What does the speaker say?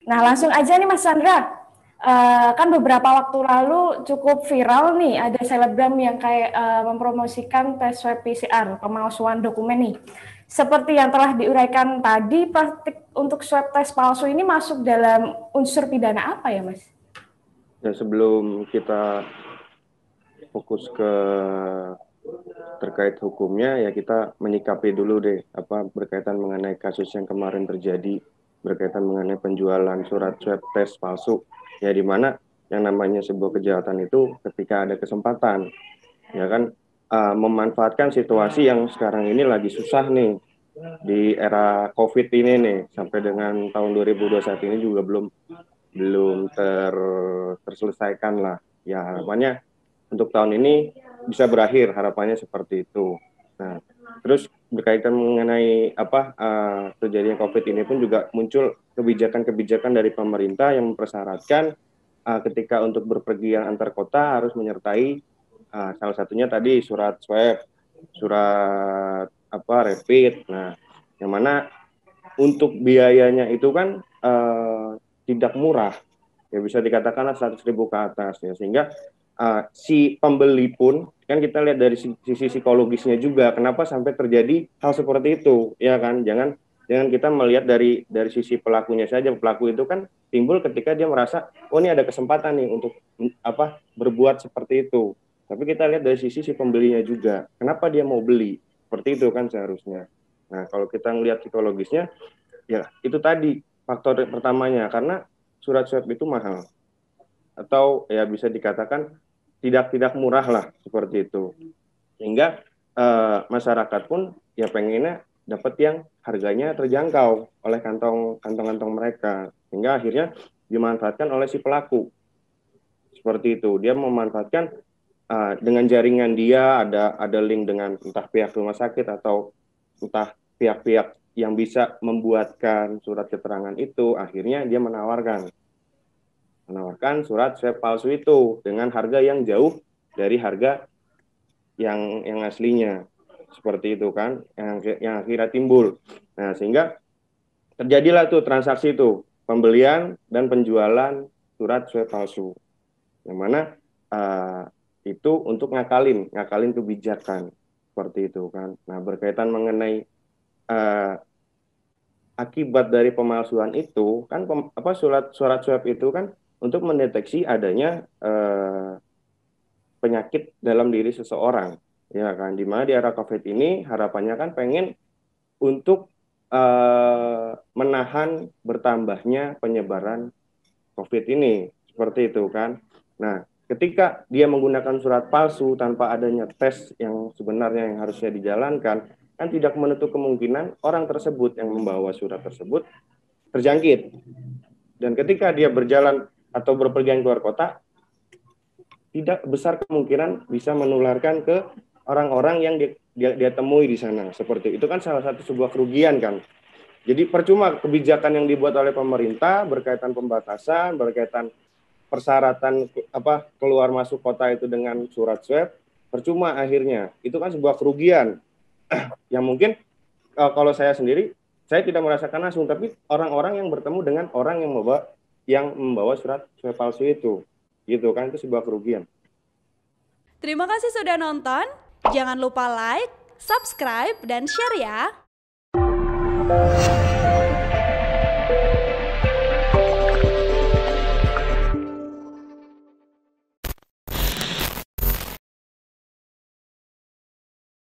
Nah, langsung aja nih Mas Chandra. Kan beberapa waktu lalu cukup viral nih, ada selebgram yang kayak mempromosikan tes swab PCR, pemalsuan dokumen nih. Seperti yang telah diuraikan tadi, praktik untuk swab tes palsu ini masuk dalam unsur pidana apa ya, Mas? Dan sebelum kita fokus ke terkait hukumnya, ya kita menyikapi dulu deh apa berkaitan mengenai kasus yang kemarin terjadi berkaitan mengenai penjualan surat swab tes palsu. Ya di mana yang namanya sebuah kejahatan itu ketika ada kesempatan, ya kan memanfaatkan situasi yang sekarang ini lagi susah nih di era COVID ini nih sampai dengan tahun 2021 ini juga belum belum terselesaikan lah. Ya harapannya untuk tahun ini bisa berakhir, harapannya seperti itu. Nah, terus berkaitan mengenai terjadinya COVID ini pun juga muncul kebijakan-kebijakan dari pemerintah yang mempersyaratkan ketika untuk berpergian antar kota harus menyertai salah satunya tadi surat swab, surat rapid. Nah, yang mana untuk biayanya itu kan tidak murah, ya bisa dikatakanlah 100.000 ke atas ya, sehingga si pembeli pun kan kita lihat dari sisi psikologisnya juga kenapa sampai terjadi hal seperti itu ya kan. Jangan kita melihat dari sisi pelakunya saja. Pelaku itu kan timbul ketika dia merasa oh ini ada kesempatan nih untuk berbuat seperti itu, tapi kita lihat dari sisi si pembelinya juga kenapa dia mau beli seperti itu kan seharusnya. Nah kalau kita ngelihat psikologisnya, ya itu tadi faktor pertamanya karena surat swab itu mahal atau ya bisa dikatakan tidak murah lah seperti itu, sehingga masyarakat pun ya pengennya dapat yang harganya terjangkau oleh kantong-kantong mereka, sehingga akhirnya dimanfaatkan oleh si pelaku seperti itu. Dia memanfaatkan dengan jaringan dia ada link dengan entah pihak rumah sakit atau entah pihak-pihak yang bisa membuatkan surat keterangan itu, akhirnya dia menawarkan surat swab palsu itu dengan harga yang jauh dari harga yang aslinya seperti itu kan, yang akhirnya timbul. Nah sehingga terjadilah tuh transaksi itu pembelian dan penjualan surat swab palsu, yang mana uh, itu untuk ngakalin kebijakan seperti itu kan. Nah berkaitan mengenai uh, akibat dari pemalsuan itu kan surat swab itu kan untuk mendeteksi adanya penyakit dalam diri seseorang, ya kan, dimana di era COVID ini harapannya kan pengen untuk menahan bertambahnya penyebaran COVID ini seperti itu kan. Nah ketika dia menggunakan surat palsu tanpa adanya tes yang sebenarnya yang harusnya dijalankan, kan tidak menutup kemungkinan orang tersebut yang membawa surat tersebut terjangkit, dan ketika dia berjalan atau berpergian keluar kota tidak besar kemungkinan bisa menularkan ke orang-orang yang dia temui di sana. Seperti itu kan salah satu sebuah kerugian kan. Jadi percuma kebijakan yang dibuat oleh pemerintah berkaitan pembatasan, berkaitan persyaratan keluar masuk kota itu dengan surat swab, percuma akhirnya. Itu kan sebuah kerugian yang mungkin kalau saya sendiri saya tidak merasakan langsung, tapi orang-orang yang bertemu dengan orang yang membawa surat swab palsu itu, gitu kan, itu sebuah kerugian. Terima kasih sudah nonton. Jangan lupa like, subscribe, dan share ya.